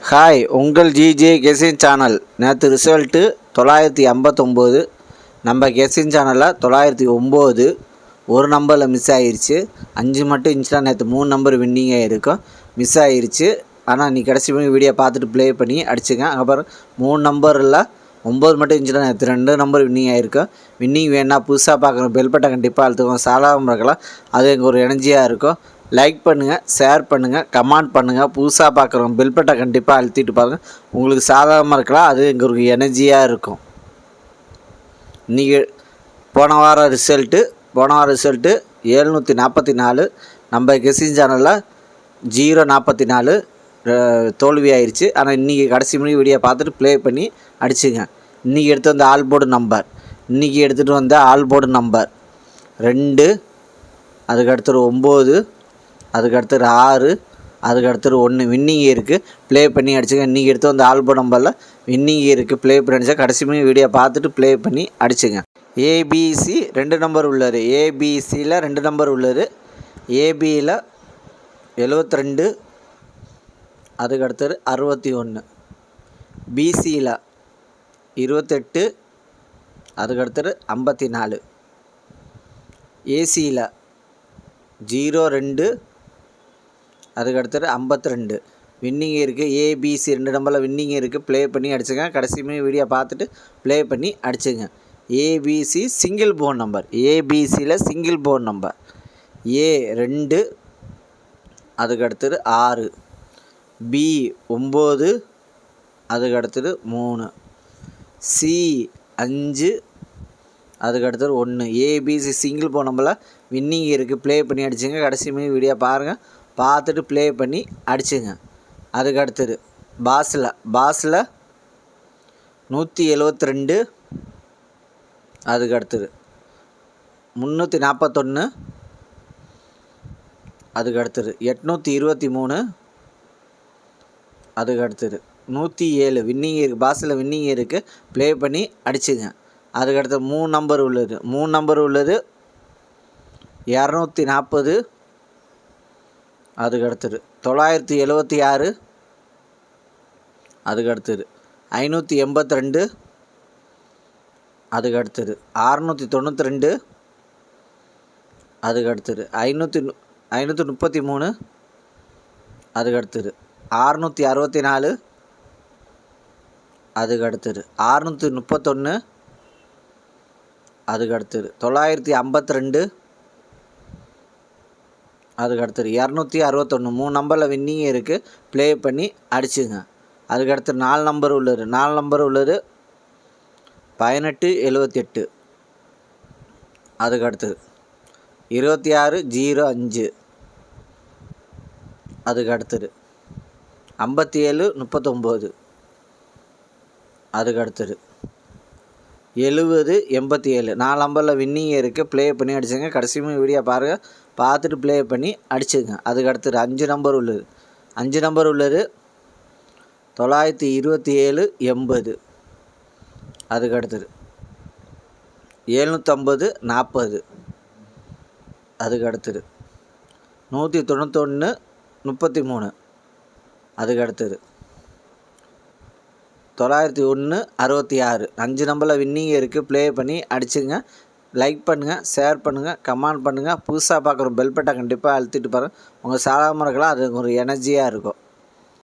Hi, உங்கள் GJ guessing channel. நேற்று result 959. நம்ம கெஸிங் சேனலில் 909 ஒரு நம்பரில் மிஸ் ஆகிருச்சு. 5 மட்டும் இருந்துச்சுன்னா நேற்று 3 நம்பர் வின்னிங்காக இருக்கும், மிஸ் ஆகிருச்சு. ஆனால் நீ கடைசி வீடியோ பார்த்துட்டு ப்ளே பண்ணி அடிச்சுங்க. அப்புறம் 3 நம்பரில் 9 மட்டும் இருந்துச்சுன்னா நேற்று 2 நம்பர் வின்னிங் ஆகிருக்கும். வின்னிங் வேணா புதுசாக பார்க்குற பெல் பட்டன் கண்டிப்பாக அழுத்துக்கோங்க. சாதாரணமாக இருக்கலாம், அது எங்கள் ஒரு எனர்ஜியாக இருக்கும். லைக் பண்ணுங்கள், ஷேர் பண்ணுங்கள், கமெண்ட் பண்ணுங்கள். புதுசாக பார்க்குறவங்க பெல் பட்டன் கண்டிப்பாக அழுத்திட்டு பாருங்கள். உங்களுக்கு சாதாரணமாக இருக்கலாம், அது எங்களுக்கு எனர்ஜியாக இருக்கும். இன்றைக்கி போன வாரம் ரிசல்ட்டு 744. நம்ம கெஸிங் சேனலில் 044 தோல்வி ஆயிடுச்சு. ஆனால் இன்றைக்கி கடைசி மணி வீடியோ பார்த்துட்டு ப்ளே பண்ணி அடிச்சுங்க. இன்றைக்கி எடுத்து வந்த ஆல்போர்டு நம்பர் 2, அதுக்கடுத்து 9, அதுக்கடுத்து 6, அதுக்கடுத்து 1 வின்னிங் இருக்குது. ப்ளே பண்ணி அடிச்சுங்க. இன்றைக்கி எடுத்து வந்த ஆல்போர்டு நம்பரில் வின்னிங் இருக்குது. ப்ளே பண்ணி அடிச்சா கடைசி மணி வீடியோ பார்த்துட்டு ப்ளே பண்ணி அடிச்சுங்க. ஏபிசி 2 நம்பர் உள்ளது. ஏபிசியில் 2 நம்பர் உள்ளது. ஏபியில் 72, அதுக்கடுத்தது 61. பிசியில் 28, அதுக்கடுத்தது 54. ஏசியில் 02, அதுக்கடுத்தது 52 வின்னிங் இருக்குது. ஏபிசி 2 நம்பரில் வின்னிங் இருக்குது. ப்ளே பண்ணி அடிச்சுங்க. கடைசி வீடியோ பார்த்துட்டு ப்ளே பண்ணி அடிச்சுங்க. ABC single phone number. ஏபிசியில் சிங்கிள் போன் நம்பர் A2, அதுக்கடுத்தது 6, B9, அதுக்கடுத்தது 3, C5, அதுக்கடுத்தது 1. ஏபிசி சிங்கிள் போன் நம்பரில் வின்னிங் இருக்குது. ப்ளே பண்ணி அடிச்சுங்க. கடைசி வீடியோ பாருங்கள், பார்த்துட்டு ப்ளே பண்ணி அடிச்சுங்க. அதுக்கடுத்தது பாஸில் 172, அதுக்கடுத்தது 341, அதுக்கடுத்தது 823, அதுக்கடுத்தது 107 வின்னிங் இருக்குது. பாஸில் வின்னிங் இருக்குது. ப்ளே பண்ணி அடிச்சுங்க. அதுக்கடுத்து 3 நம்பர் உள்ளது. 240, அதுக்கடுத்தது 976, அதுக்கடுத்தது 582, அதுக்கடுத்தது 692, அதுக்கடுத்தது 533, அதுக்கடுத்தது 664, அதுக்கடுத்தது 631, அதுக்கடுத்தது 952, அதுக்கடுத்தது 261. 3 நம்பரில் வின்னிங் இருக்குது. ப்ளே பண்ணி அடிச்சுங்க. அதுக்கடுத்து 4 நம்பர் உள்ளது. 1878, அதுக்கடுத்தது 2605, அதுக்கடுத்தது 5739, அதுக்கடுத்தது 7087. 4 நம்பரில் வின்னிங் இருக்குது. ப்ளே பண்ணி அடிச்சுங்க. கடைசி வீடியோ பாருங்கள், பார்த்துட்டு ப்ளே பண்ணி அடிச்சுங்க. அதுக்கடுத்தது 5 நம்பர் உள்ளது. 927 80, அதுக்கடுத்தது 750 40, அதுக்கடுத்தது 191 33, அதுக்கடுத்தது 901 66. 5 நம்பரில் வின்னிங் இருக்குது. ப்ளே பண்ணி அடிச்சுங்க. லைக் பண்ணுங்கள், ஷேர் பண்ணுங்கள், கமெண்ட் பண்ணுங்கள். புதுசாக பார்க்குற பெல் பட்டன் கண்டிப்பாக அழுத்திட்டு பாருங்கள். உங்கள் சாதாரணமாக இருக்கலாம், அது ஒரு எனர்ஜியாக இருக்கும்.